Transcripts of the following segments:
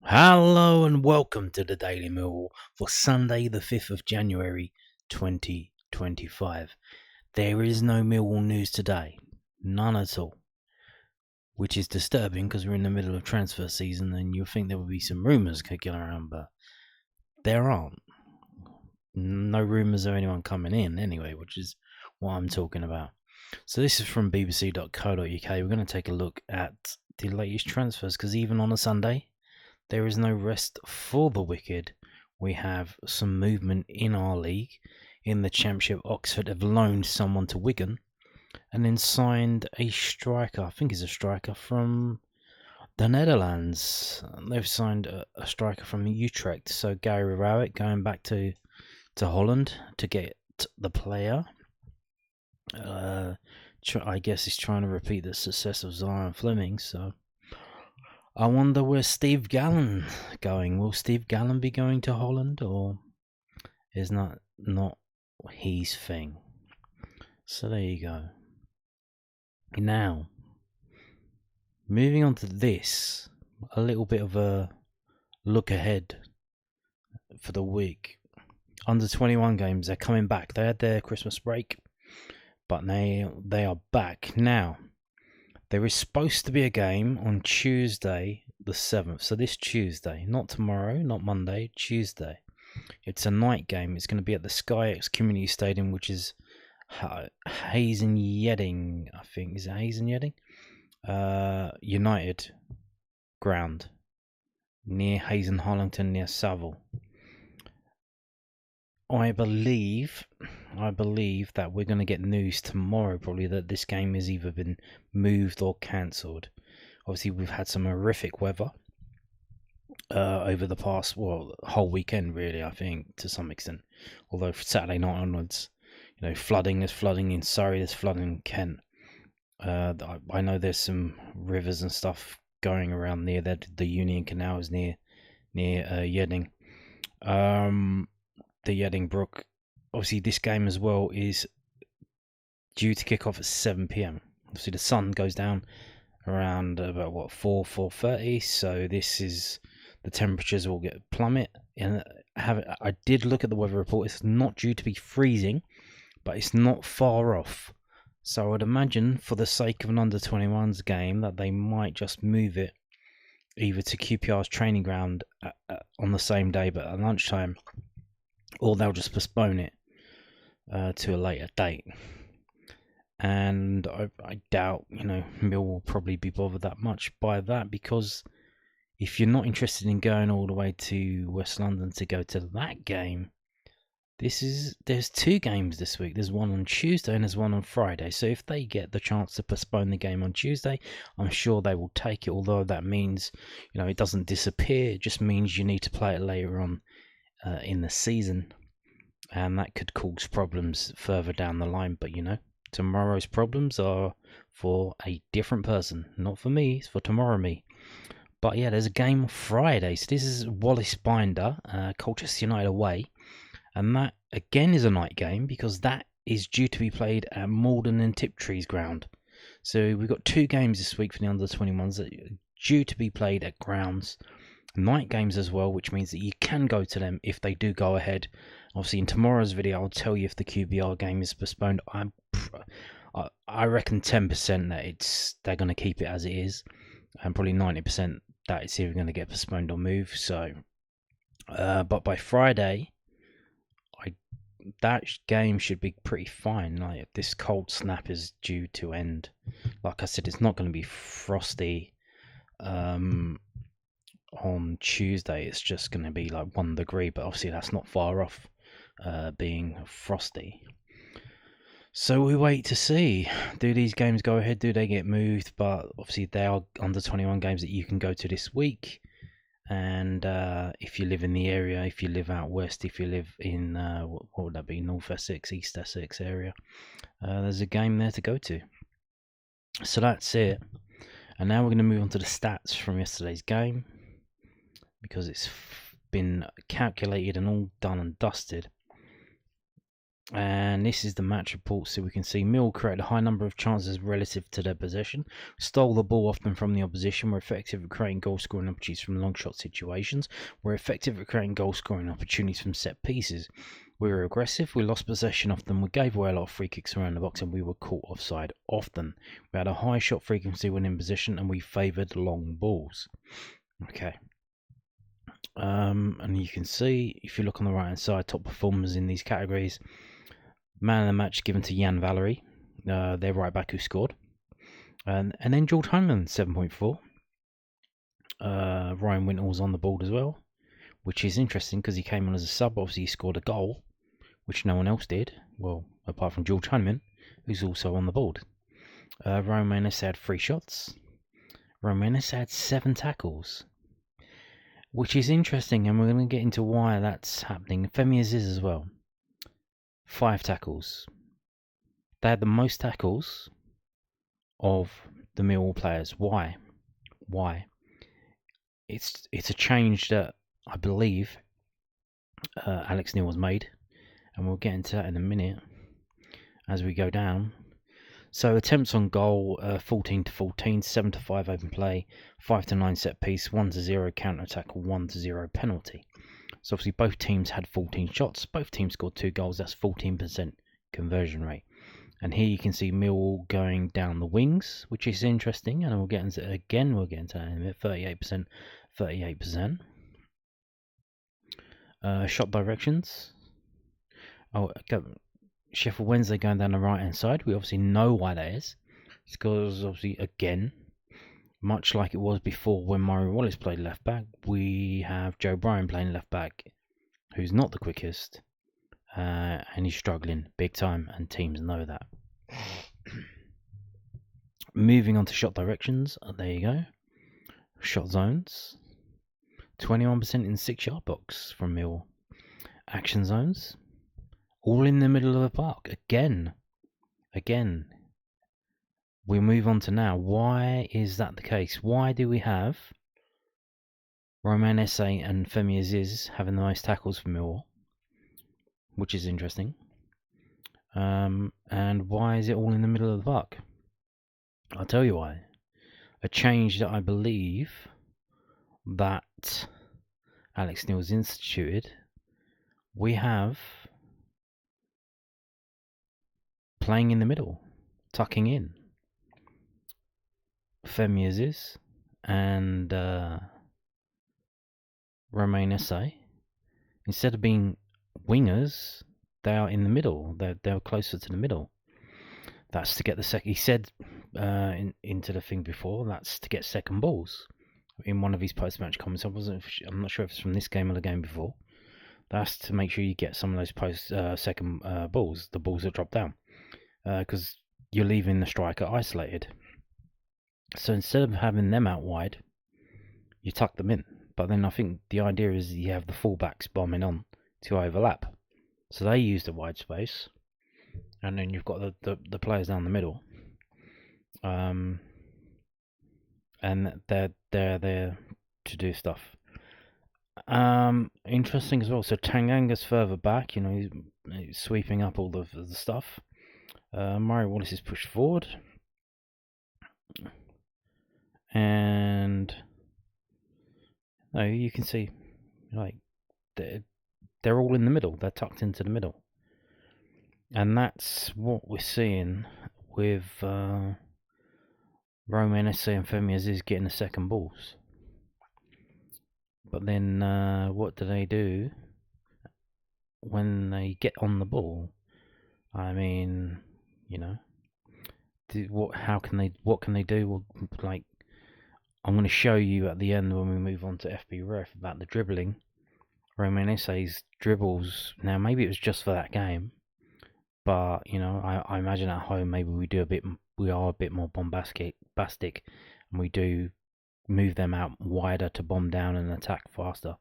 Hello and welcome to the Daily Millwall for Sunday, the 5th of January 2025. There is no Millwall news today, none at all, which is disturbing because we're in the middle of transfer season and you'll think there would be some rumours kicking around, but there aren't. No rumours of anyone coming in anyway, which is what I'm talking about. So this is from bbc.co.uk. We're going to take a look at the latest transfers because even on a Sunday, there is no rest for the wicked. We have some movement in our league. In the Championship, Oxford have loaned someone to Wigan and then signed a striker. I think he's a striker from the Netherlands. They've signed a striker from Utrecht. So Gary Rowett going back to Holland to get the player. I guess he's trying to repeat the success of Zion Fleming. So I wonder where Steve Gallen going. Will Steve Gallen be going to Holland, or is not his thing? So there you go. Now, moving on to this, a little bit of a look ahead for the week. Under 21 games, they're coming back. They had their Christmas break, but they are back now. There is supposed to be a game on Tuesday, the 7th. So this Tuesday, not tomorrow, not Monday, Tuesday. It's a night game. It's going to be at the SkyX Community Stadium, which is Hazen Yedding, I think. Is it Hazen Yedding? United ground near Hazen Harlington, near Savile. I believe that we're going to get news tomorrow, probably, that this game has either been moved or cancelled. Obviously, we've had some horrific weather over the past, whole weekend, really, I think, to some extent. Although Saturday night onwards, flooding. There's flooding in Surrey, there's flooding in Kent. I know there's some rivers and stuff going around near that. The Union Canal is near Yedding. The Yedding Brook. Obviously, this game as well is due to kick off at 7 p.m. Obviously, the sun goes down around about 4:30. So this is, the temperatures will get plummet. And I did look at the weather report. It's not due to be freezing, but it's not far off. So I would imagine, for the sake of an under 21s game, that they might just move it either to QPR's training ground on the same day, but at lunchtime, or they'll just postpone it to a later date. And I doubt, Mill will probably be bothered that much by that, because if you're not interested in going all the way to West London to go to that game, there's two games this week. There's one on Tuesday and there's one on Friday. So if they get the chance to postpone the game on Tuesday, I'm sure they will take it. Although that means, it doesn't disappear. It just means you need to play it later on in the season, and that could cause problems further down the line. But tomorrow's problems are for a different person, not for me. It's for tomorrow me. But yeah, there's a game on Friday. So this is Wallace Binder, Colchester United away. And that, again, is a night game, because that is due to be played at Malden and Tiptree's ground. So we've got two games this week for the under-21s that are due to be played at grounds. Night games as well, which means that you can go to them if they do go ahead. Obviously, in tomorrow's video, I'll tell you if the QBR game is postponed. I reckon 10% that they're going to keep it as it is, and probably 90% that it's either going to get postponed or moved. So, but by Friday, that game should be pretty fine. Like, this cold snap is due to end. Like I said, it's not going to be frosty on Tuesday. It's just going to be like 1 degree, but obviously that's not far off being frosty. So we wait to see. Do these games go ahead? Do they get moved? But obviously they are under 21 games that you can go to this week. And if you live in the area, if you live out west, if you live in, what would that be, North Essex, East Essex area, there's a game there to go to. So that's it. And now we're going to move on to the stats from yesterday's game, because it's been calculated and all done and dusted. And this is the match report, so we can see Mill created a high number of chances relative to their possession, stole the ball often from the opposition, were effective at creating goal scoring opportunities from long shot situations, were effective at creating goal scoring opportunities from set pieces. We were aggressive, we lost possession often, we gave away a lot of free kicks around the box, and we were caught offside often. We had a high shot frequency when in position, and we favoured long balls. Okay. And you can see, if you look on the right hand side, top performers in these categories. Man of the match given to Jan Valery, their right back who scored. And then George Honeman, 7.4. Ryan Wintle was on the board as well, which is interesting because he came on as a sub. Obviously, he scored a goal, which no one else did. Well, apart from George Honeman, who's also on the board. Romanes had 3 shots. Romanes had 7 tackles, which is interesting, and we're going to get into why that's happening. Femi Aziz as well. 5 tackles. They had the most tackles of the Millwall players. Why? It's a change that I believe Alex Neil has made, and we'll get into that in a minute as we go down. So attempts on goal, 14 to 14, 7 to 5 open play, 5 to 9 set piece, 1 to 0 counter attack, 1 to 0 penalty. So obviously both teams had 14 shots. Both teams scored 2 goals. That's 14% conversion rate. And here you can see Millwall going down the wings, which is interesting. And we'll get into it again. We'll get into that in a minute. 38%, 38%. Shot directions. Oh, Sheffield Wednesday going down the right hand side. We obviously know why that is. It's because obviously, again, much like it was before when Murray Wallace played left back, we have Joe Bryan playing left back, who's not the quickest, and he's struggling big time, and teams know that. Moving on to shot directions, there you go. Shot zones, 21% in the 6-yard box from Millwall. Action zones, all in the middle of the park. Again. We move on to now. Why is that the case? Why do we have Romain Esse and Femi Aziz having the most tackles for Millwall? Which is interesting. And why is it all in the middle of the park? I'll tell you why. A change that I believe that Alex Neil has instituted. We have playing in the middle, tucking in. Femi Aziz and Romain Esse, instead of being wingers, they are in the middle. They're closer to the middle. That's to get the second. He said into the thing before. That's to get second balls. In one of his post-match comments, I'm not sure if it's from this game or the game before. That's to make sure you get some of those second balls, the balls that drop down, because you're leaving the striker isolated. So instead of having them out wide, you tuck them in. But then I think the idea is you have the fullbacks bombing on to overlap. So they use the wide space, and then you've got the players down the middle. And they're there to do stuff. Interesting as well. So Tanganga's further back, he's sweeping up all the stuff. Murray Wallace is pushed forward. And you can see, they're all in the middle. They're tucked into the middle, and that's what we're seeing with Romain Esse and Femi Aziz getting the second balls. But then, what do they do when they get on the ball? I mean, what can they do? Well, I'm going to show you at the end when we move on to FB Ref about the dribbling. Romain Esse's dribbles. Now, maybe it was just for that game, but I imagine at home maybe we are a bit more bombastic, and we do move them out wider to bomb down and attack faster.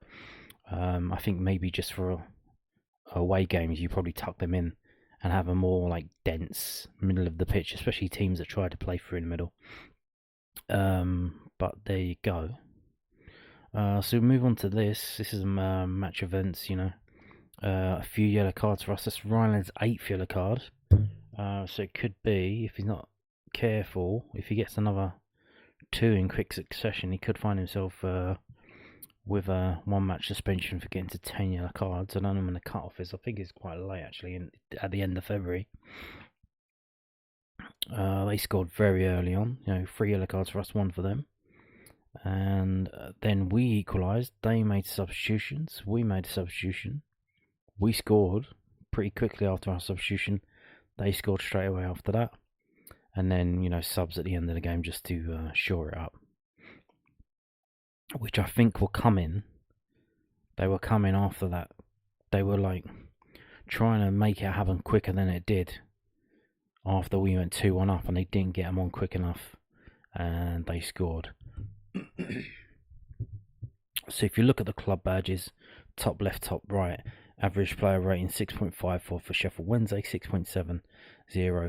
I think maybe just for away games, you probably tuck them in and have a more dense middle of the pitch, especially teams that try to play through in the middle. But there you go. So we move on to this. This is match events, A few yellow cards for us. That's Ryland's 8th yellow card. So it could be, if he's not careful, if he gets another 2 in quick succession, he could find himself with a 1-match suspension for getting to 10 yellow cards. I don't know when the cut-off is. I think it's quite late, actually, at the end of February. They scored very early on. 3 yellow cards for us, 1 for them. And then we equalised. They made substitutions. We made a substitution. We scored pretty quickly after our substitution. They scored straight away after that. And then, subs at the end of the game just to shore it up. Which I think will come in. They were coming after that. They were trying to make it happen quicker than it did after we went 2-1 up, and they didn't get them on quick enough, and they scored. So if you look at the club badges, top left, top right, average player rating 6.54 for Sheffield Wednesday, 6.70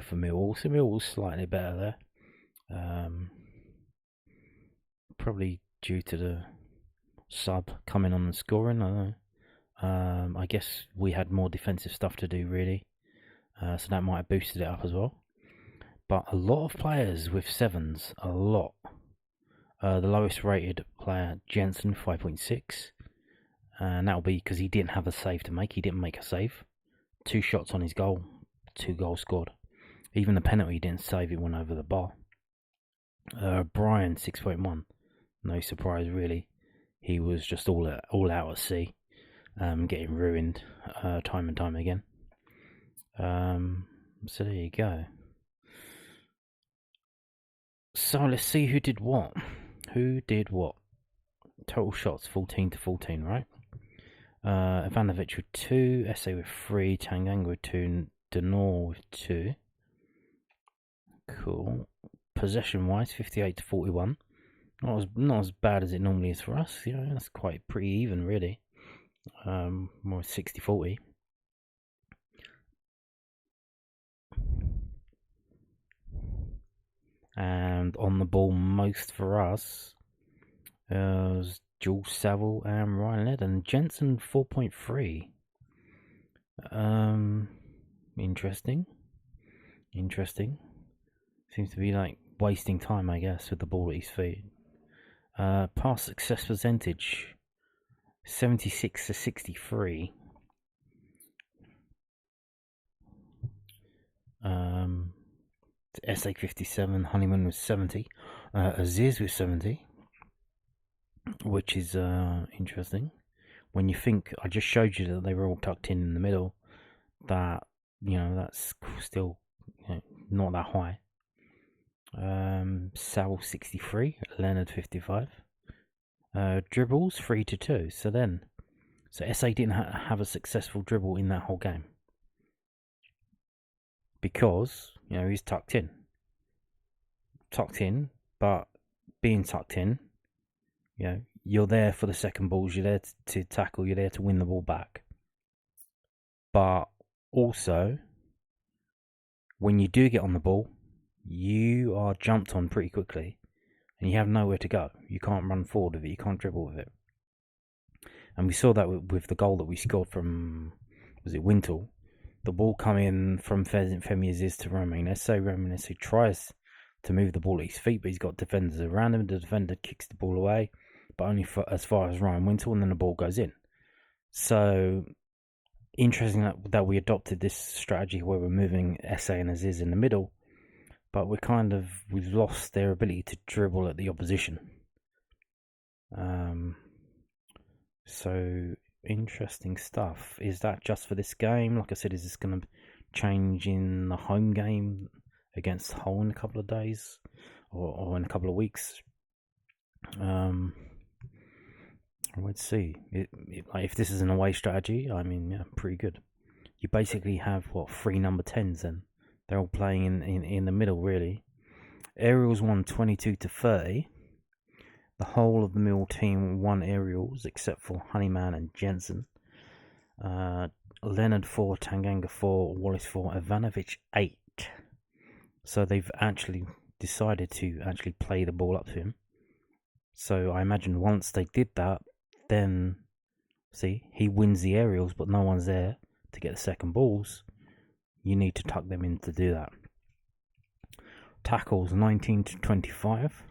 for Millwall. So Millwall's slightly better there. Probably due to the sub coming on and scoring. I don't know. I guess we had more defensive stuff to do, really. So that might have boosted it up as well. But a lot of players with 7s, a lot. The lowest rated player, Jensen, 5.6. And that'll be because he didn't have a save to make. He didn't make a save. 2 shots on his goal, 2 goals scored. Even the penalty he didn't save, it went over the bar. Brian, 6.1. No surprise, really. He was just all out at sea, getting ruined time and time again. So there you go. So let's see who did what. Who did what? Total shots 14-14, right? Ivanovic with 2, SA with 3, Tanganga with 2, Denor with 2. Cool. Possession wise, 58-41. Not as bad as it normally is for us. That's quite pretty even, really. More 60-40. And on the ball most for us was Jules Saville and Ryan Led, and Jensen 4.3. Interesting. Seems to be wasting time, I guess, with the ball at his feet. Pass success percentage 76-63. SA 57, Honeyman was 70, Aziz was 70, which is interesting. When you think, I just showed you that they were all tucked in the middle, that that's still not that high. Sal 63, Leonard 55, dribbles 3-2. So SA didn't have a successful dribble in that whole game because he's tucked in, but being tucked in, you're there for the second balls, you're there to tackle, you're there to win the ball back. But also, when you do get on the ball, you are jumped on pretty quickly, and you have nowhere to go. You can't run forward with it, you can't dribble with it. And we saw that with the goal that we scored from, was it Wintle? The ball coming from Femi Aziz to Romain Esse. Romain Esse tries to move the ball at his feet, but he's got defenders around him. The defender kicks the ball away, but only as far as Ryan Wintle, and then the ball goes in. So interesting that we adopted this strategy where we're moving Esse and Aziz in the middle, but we've lost their ability to dribble at the opposition. So interesting stuff. Is that just for this game? Like I said, is this going to change in the home game against Hull in a couple of days or in a couple of weeks? Let's see. If this is an away strategy, pretty good. You basically have 3 number 10s then. They're all playing in the middle, really. Aerials won 22-30. The whole of the Millwall team won aerials except for Honeyman and Jensen. Leonard 4, Tanganga 4, Wallace 4, Ivanovic 8. So they've actually decided to play the ball up to him. So I imagine once they did that, then See, he wins the aerials, but no one's there to get the second balls. You need to tuck them in to do that. Tackles 19 to 25.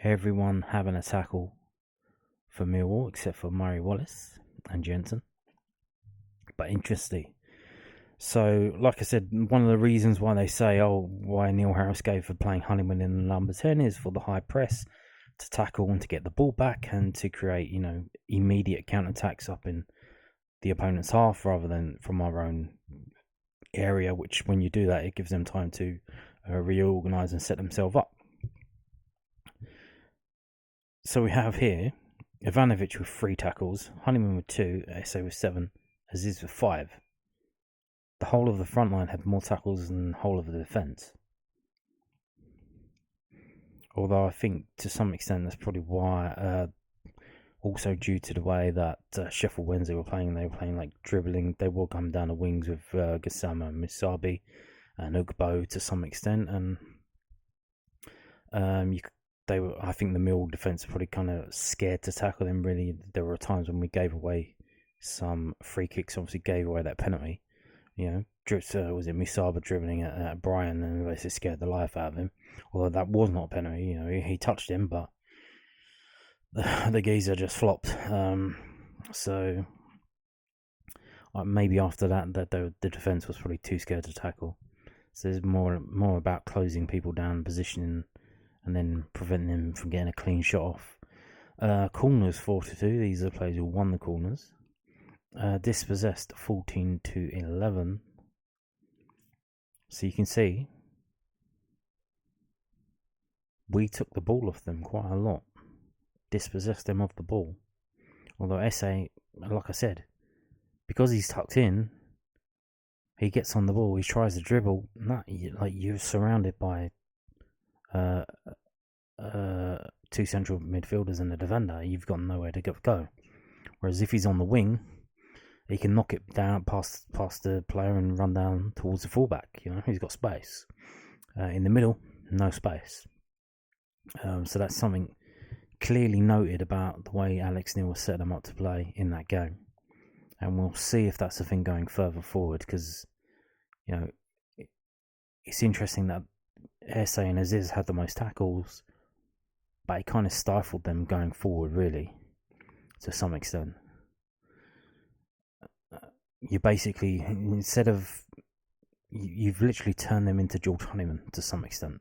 Everyone having a tackle for Millwall except for Murray Wallace and Jensen. But interesting. So, like I said, one of the reasons why they say, why Neil Harris gave for playing Honeyman in the number 10 is for the high press, to tackle and to get the ball back and to create, immediate counter-attacks up in the opponent's half rather than from our own area, which when you do that, it gives them time to reorganise and set themselves up. So we have here Ivanovic with 3 tackles, Honeyman with 2, SA with 7, Aziz with 5. The whole of the front line had more tackles than the whole of the defence. Although I think to some extent that's probably why, also due to the way that Sheffield Wednesday were playing. They were playing like dribbling. They will come down the wings with Gassama, Misabi and Ugbo to some extent. And I think the Mill defence probably kind of scared to tackle them, really. There were times when we gave away some free kicks, obviously gave away that penalty. Was it Misaba dribbling at Brian and basically scared the life out of him. Although that was not a penalty, he touched him, but the geezer just flopped. So maybe after that the defence was probably too scared to tackle. So there's more about closing people down, positioning, and then preventing them from getting a clean shot off. Corners 4-2. These are the players who won the corners. Dispossessed 14 to 11. So you can see we took the ball off them quite a lot, dispossessed them of the ball. Although SA, like I said, because he's tucked in, he gets on the ball, he tries to dribble. You're surrounded by 2 central midfielders and a defender. You've got nowhere to go. Whereas if he's on the wing, he can knock it down past the player and run down towards the fullback. He's got space. In the middle, no space. So that's something clearly noted about the way Alex Neil set them up to play in that game. And we'll see if that's a thing going further forward, because, it's interesting that SA and Aziz had the most tackles, but it kind of stifled them going forward, really, to some extent. You basically, instead of, you've literally turned them into George Honeyman to some extent,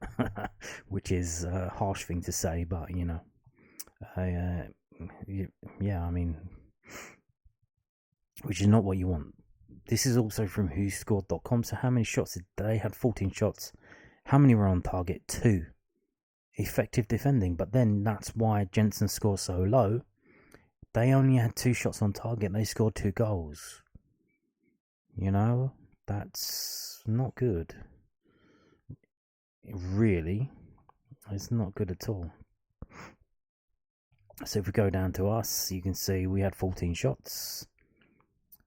which is a harsh thing to say, but which is not what you want. This is also from whoscored.com. So how many shots did they? Had 14 shots. How many were on target? 2. Effective defending, but then that's why Jensen scored so low. They only had 2 shots on target. They scored 2 goals. That's not good. Really, it's not good at all. So if we go down to us, you can see we had 14 shots.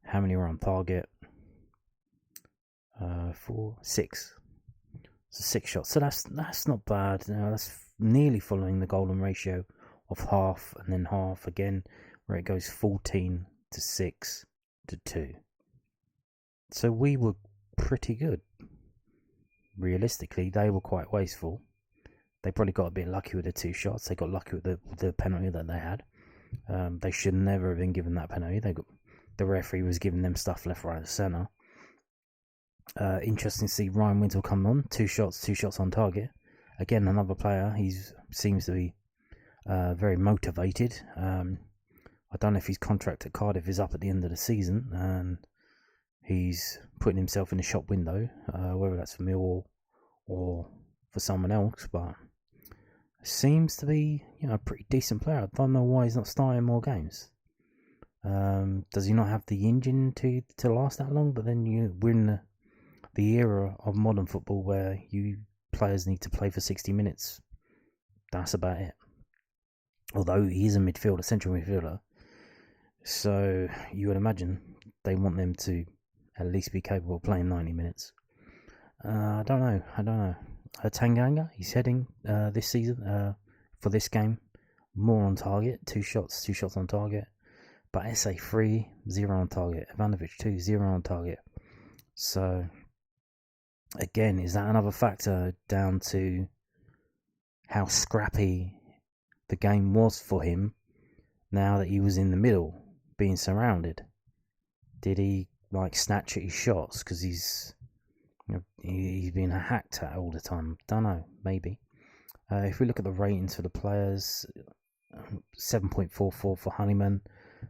How many were on target? 6. So 6 shots. So that's not bad. That's nearly following the golden ratio of half and then half again, where it goes 14 to 6 to 2. So we were pretty good. Realistically, they were quite wasteful. They probably got a bit lucky with the 2 shots. They got lucky with the penalty that they had. They should never have been given that penalty. The referee was giving them stuff left, right, and centre. Interesting to see Ryan Wintle come on. 2 shots on target. Again, another player. He seems to be very motivated. I don't know if his contract at Cardiff is up at the end of the season, and he's putting himself in the shop window, whether that's for Millwall or for someone else, but seems to be a pretty decent player. I don't know why he's not starting more games. Does he not have the engine to last that long? But then we're in the era of modern football where players need to play for 60 minutes. That's about it. Although he is a midfielder, central midfielder, so you would imagine they want them to at least be capable of playing 90 minutes. I don't know. Tanganga, he's heading this season for this game more on target. 2 shots on target. But SA 3, 0 on target. Ivanovic 2, 0 on target. So, again, is that another factor down to how scrappy the game was for him now that he was in the middle, being surrounded? Did he snatch at his shots because he's been hacked at all the time? Don't know, maybe. If we look at the ratings for the players, 7.44 for Honeyman,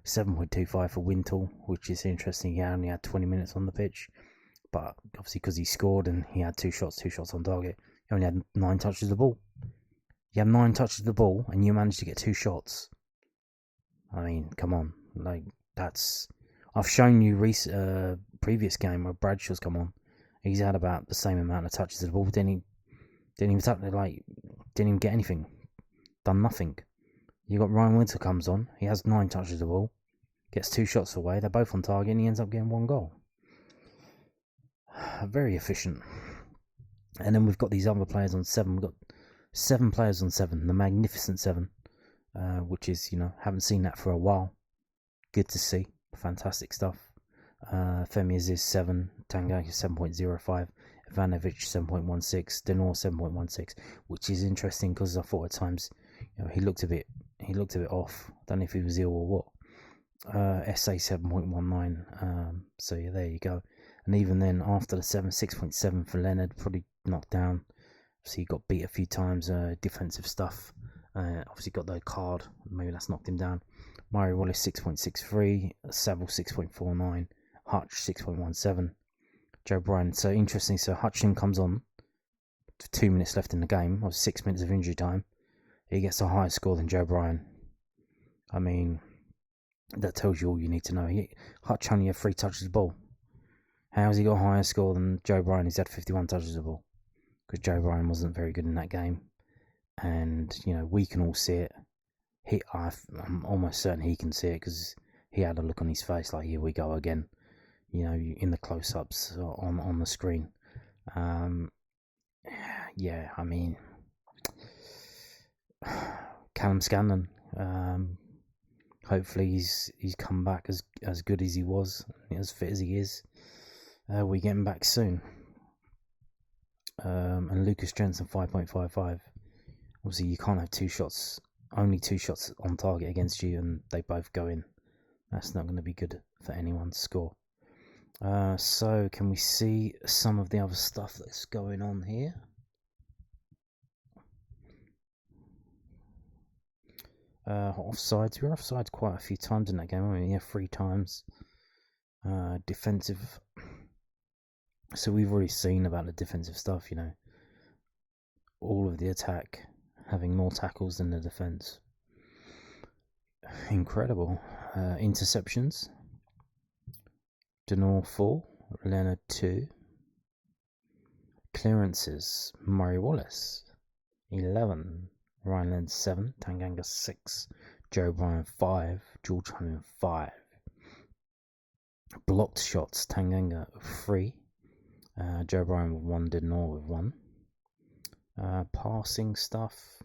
7.25 for Wintle, which is interesting. He only had 20 minutes on the pitch, but obviously because he scored and he had two shots on target, he only had 9 touches of the ball. You have 9 touches of the ball and you managed to get 2 shots. I mean, come on, that's. I've shown you previous game where Bradshaw's come on. He's had about the same amount of touches of the ball. Didn't even get anything. Done nothing. You got Ryan Winter comes on. He has 9 touches of the ball. Gets 2 shots away. They're both on target, and he ends up getting 1 goal. Very efficient. And then we've got these other players on 7. We've got 7 players on 7. The Magnificent 7, which is, haven't seen that for a while. Good to see. Fantastic stuff. Femi Aziz 7, Tanganga 7.05, Ivanovic 7.16, Denor 7.16, which is interesting because I thought at times, he looked a bit off. I don't know if he was ill or what. SA 7.19. So yeah, there you go. And even then, after the 6.7 for Leonard, probably knocked down. So he got beat a few times. Defensive stuff. Obviously got the card. Maybe that's knocked him down. Murray Wallace 6.63, Saville 6.49, Hutch 6.17, Joe Bryan. So interesting. So Hutchin comes on with 2 minutes left in the game, or 6 minutes of injury time. He gets a higher score than Joe Bryan. I mean, that tells you all you need to know. Hutch only had 3 touches of the ball. How has he got a higher score than Joe Bryan? He's had 51 touches of the ball. Because Joe Bryan wasn't very good in that game. And, we can all see it. I'm almost certain he can see it because he had a look on his face like, here we go again, in the close-ups on the screen. Yeah, I mean, Callum Scanlon, hopefully he's come back as good as he was, as fit as he is. We get him back soon. And Lucas Jensen 5.55. Obviously, you can't have 2 shots. Only 2 shots on target against you and they both go in. That's not going to be good for anyone to score. So can we see some of the other stuff that's going on here? Offsides. We were offsides quite a few times in that game. I mean, yeah, 3 times. Defensive. So we've already seen about the defensive stuff, all of the attack having more tackles than the defence. Incredible. Interceptions. Denor 4, Leonard 2. Clearances. Murray Wallace 11, Ryan Lens 7, Tanganga 6, Joe Bryan 5, George Honeyman 5. Blocked shots. Tanganga 3, Joe Bryan with 1, Denor with 1. Passing stuff.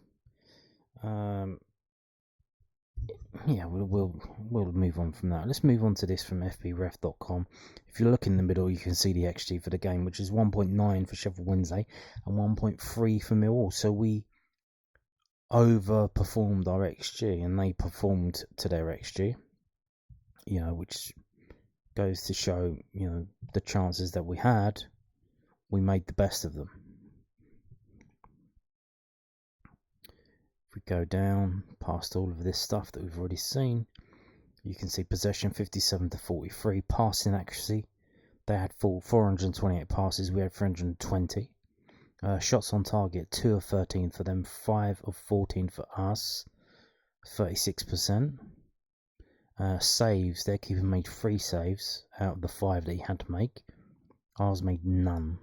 Yeah, we'll move on from that. Let's move on to this from fbref.com. If you look in the middle, you can see the XG for the game, which is 1.9 for Sheffield Wednesday and 1.3 for Millwall. So we overperformed our XG, and they performed to their XG. Which goes to show, the chances that we had, we made the best of them. If we go down past all of this stuff that we've already seen, you can see possession 57 to 43, passing accuracy. They had 428 passes, we had 320. Shots on target, 2 of 13 for them, 5 of 14 for us, 36%. Saves, their keeper made 3 saves out of the 5 that he had to make. Ours made none.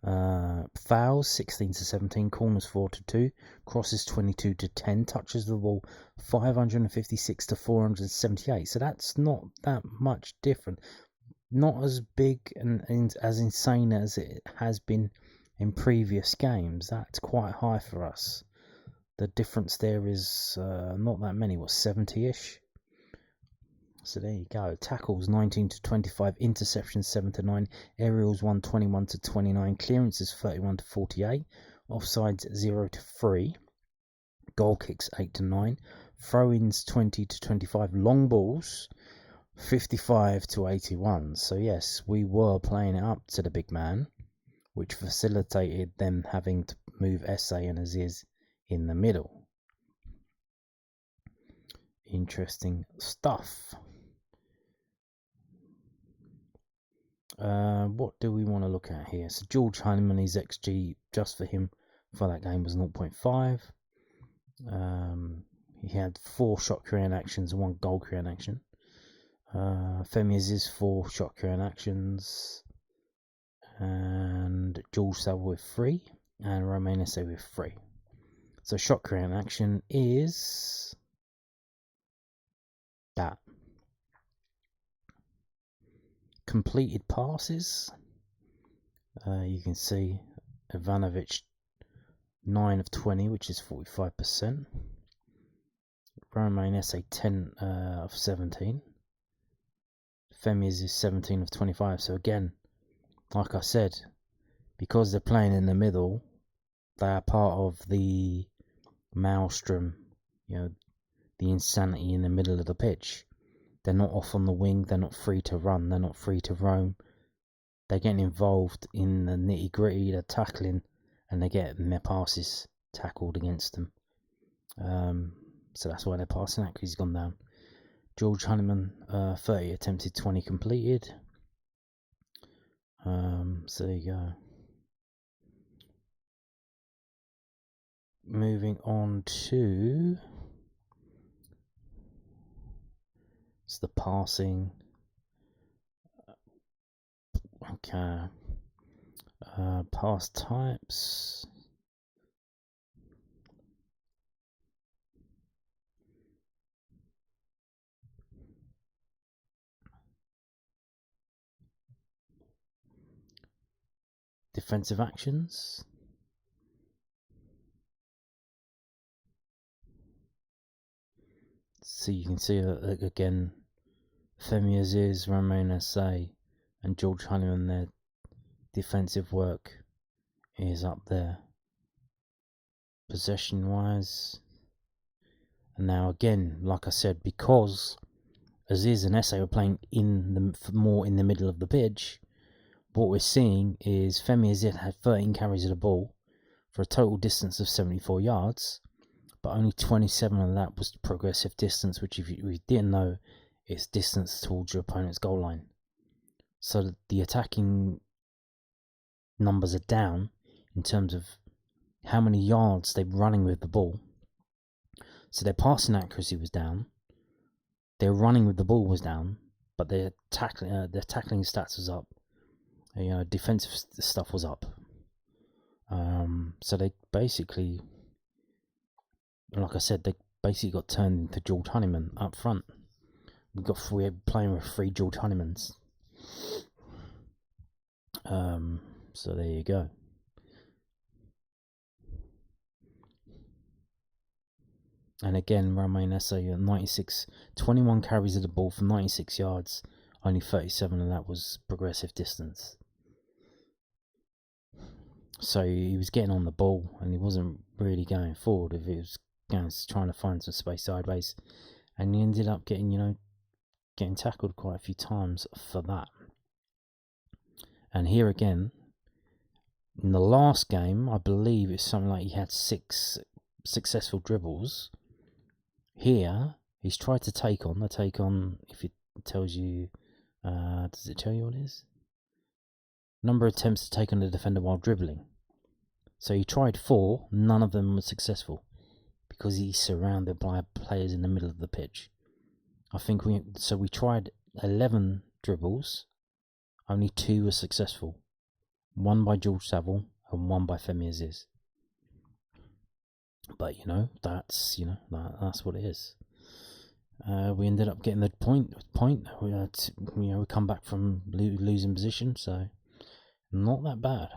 Fouls 16 to 17, corners 4 to 2, crosses 22 to 10, touches the ball 556 to 478. So that's not that much different. Not as big and as insane as it has been in previous games. That's quite high for us. The difference there is not that many. 70-ish? So there you go. Tackles 19 to 25, interceptions 7 to 9, aerials 21 to 29, clearances 31 to 48, offsides 0 to 3, goal kicks 8 to 9, throw-ins 20 to 25, long balls 55 to 81. So yes, we were playing it up to the big man, which facilitated them having to move SA and Aziz in the middle. Interesting stuff. What do we want to look at here? So George Heinemann, his XG just for him for that game was 0.5. He had 4 shot creating actions and 1 goal creating action. Femi Aziz 4 shot creating actions, and George Saville with 3, and Romain Esse with 3. So shot creating action is that. Completed passes, you can see Ivanovic 9 of 20, which is 45%. Romain Esse 10 of 17. Femi's is 17 of 25. So again, like I said, because they're playing in the middle, they are part of the maelstrom, the insanity in the middle of the pitch. They're not off on the wing, they're not free to run, they're not free to roam. They're getting involved in the nitty gritty, they're tackling, and they're getting their passes tackled against them. So that's why their passing accuracy's gone down. George Heinemann, 30 attempted, 20 completed. So there you go. Moving on to the passing. Okay. Pass types. Defensive actions. So you can see that again, Femi Aziz, Romain Esse, and George Heinemann, their defensive work is up there. Possession wise. And now again, like I said, because Aziz and Esse were playing more in the middle of the pitch, what we're seeing is Femi Aziz had 13 carries of the ball for a total distance of 74 yards, but only 27 of that was progressive distance, which if you didn't know, it's distance towards your opponent's goal line. So the attacking numbers are down in terms of how many yards they're running with the ball. So their passing accuracy was down, their running with the ball was down, but their tackling stats was up. Defensive stuff was up. So they basically, like I said, they basically got turned into George Heinemann up front. We're playing with 3 George Heinemans. So there you go. And again, Romain Esse, 21 carries of the ball for 96 yards. Only 37 of that was progressive distance. So he was getting on the ball and he wasn't really going forward. If he was trying to find some space sideways, and he ended up getting tackled quite a few times for that. And here again, in the last game, I believe it's something like he had 6 successful dribbles. Here, he's tried to take on, if it tells you, does it tell you what it is? Number of attempts to take on the defender while dribbling. So he tried 4, none of them were successful, because he's surrounded by players in the middle of the pitch. I think we tried 11 dribbles, only 2 were successful. 1 by George Saville and 1 by Femi Aziz. But that's what it is. We ended up getting the point. We come back from losing position, so not that bad.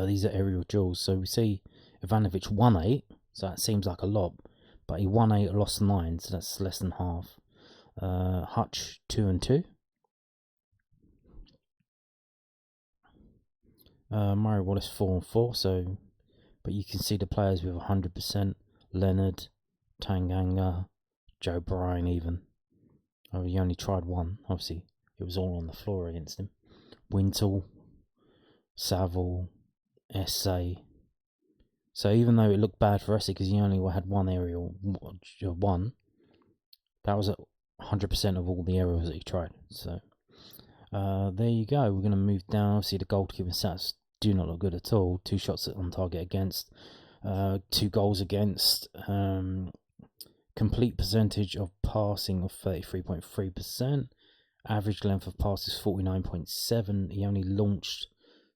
These are aerial duels. So we see Ivanovic 1-8, so that seems like a lot, but he won 8, lost 9, so that's less than half. Hutch 2 and 2. Murray Wallace 4 and 4. So, but you can see the players with 100%. Leonard, Tanganga, Joe Bryan even. Oh, he only tried one. Obviously, it was all on the floor against him. Wintle, Saville, Essay. So even though it looked bad for Essay because he only had one aerial, one, that was 100% of all the aerials that he tried. So there you go. We're going to move down. See, the goalkeeping stats do not look good at all. 2 shots on target against, 2 goals against. Complete percentage of passing of 33.3%. Average length of pass is 49.7. He only launched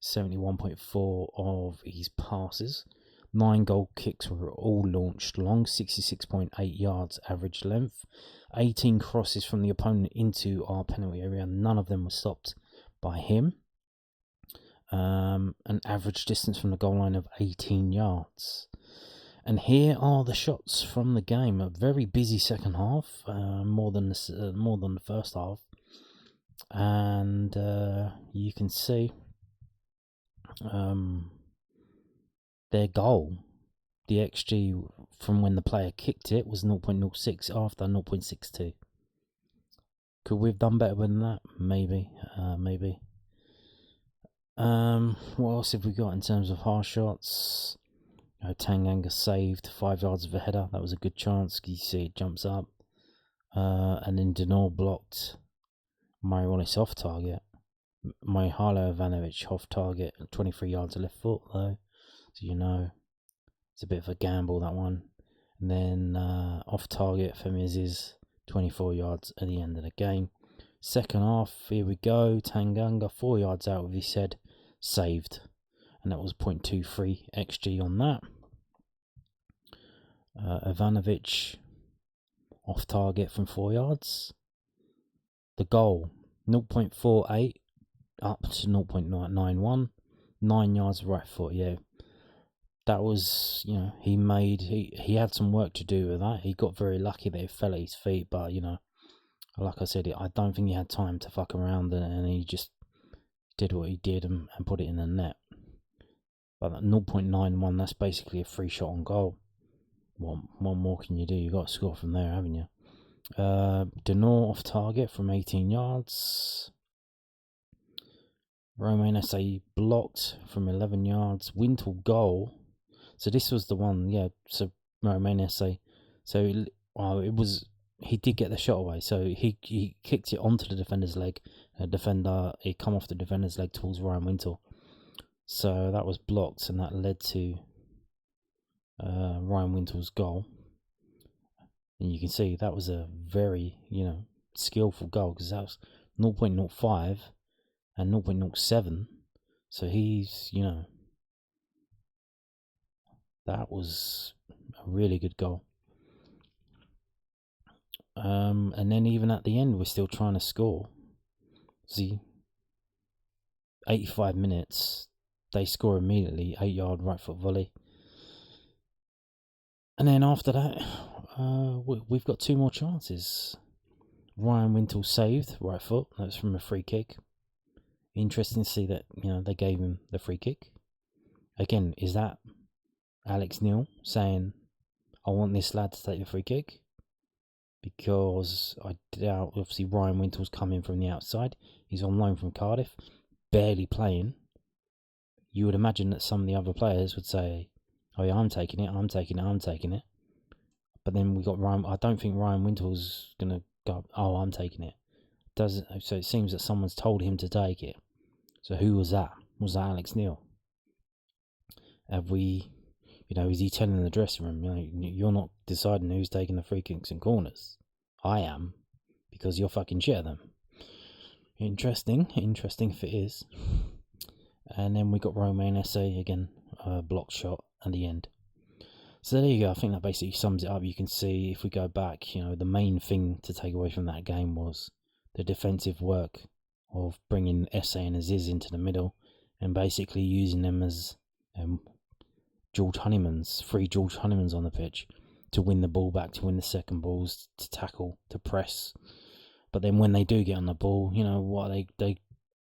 71.4 of his passes. 9 goal kicks were all launched long, 66.8 yards average length. 18 crosses from the opponent into our penalty area. None of them were stopped by him. An average distance from the goal line of 18 yards. And here are the shots from the game. A very busy second half, more than the first half. And you can see their goal, the XG from when the player kicked it was 0.06 after 0.62. Could we have done better than that? Maybe. What else have we got in terms of hard shots? Tanganga saved 5 yards of a header. That was a good chance. You see it jumps up. And then Denor blocked Murray Wallace off target. Mihajlo Ivanovic off target. 23 yards of left foot though. So it's a bit of a gamble, that one. And then off target for Miz's 24 yards at the end of the game. Second half, here we go. Tanganga 4 yards out of his head, saved. And that was 0.23 XG on that. Ivanovic off target from 4 yards. The goal 0.48 up to 0.91. 9 yards right foot. Yeah, that was he had some work to do with that. He got very lucky that it fell at his feet, but like I said, I don't think he had time to fuck around, and he just did what he did and put it in the net. But that 0.91, that's basically a free shot on goal. What more can you do? You got to score from there, haven't you? Denor off target from 18 yards. Romain Essay blocked from 11 yards. Wintle goal. So this was the one, yeah. So Romain Essay. So it was. He did get the shot away. So he kicked it onto the defender's leg. It come off the defender's leg towards Ryan Wintle. So that was blocked, and that led to Ryan Wintle's goal. And you can see that was a very, skillful goal, because that was 0.05 and 0.07. So he's, that was a really good goal. And then even at the end, we're still trying to score. See, 85 minutes, they score immediately, 8-yard right foot volley. And then after that, we've got 2 more chances. Ryan Wintle saved right foot. That's from a free kick. Interesting to see that they gave him the free kick. Again, is that Alex Neil saying, "I want this lad to take the free kick"? Because I doubt, obviously, Ryan Wintle's coming from the outside. He's on loan from Cardiff, barely playing. You would imagine that some of the other players would say, "Oh yeah, I'm taking it." But then we got Ryan. I don't think Ryan Wintle's gonna go, "Oh, I'm taking it." So it seems that someone's told him to take it. So who was that? Was that Alex Neil? Have we, is he telling the dressing room, you're not deciding who's taking the free kicks and corners? I am, because you're fucking shit at them. Interesting if it is. And then we got Romain Essay again, blocked shot at the end. So there you go. I think that basically sums it up. You can see, if we go back, the main thing to take away from that game was the defensive work of bringing Essay and Aziz into the middle and basically using them as George Honeyman's on the pitch. to win the ball back, to win the second balls, to tackle, to press. But then when they do get on the ball,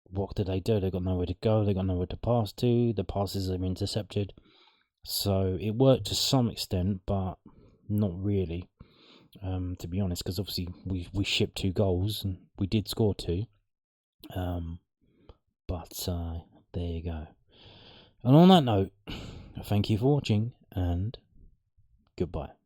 what do they do? They've got nowhere to go. They've got nowhere to pass to. The passes are intercepted. So it worked to some extent, but not really, to be honest. Because obviously we shipped 2 goals and we did score 2. But there you go. And on that note, thank you for watching and goodbye.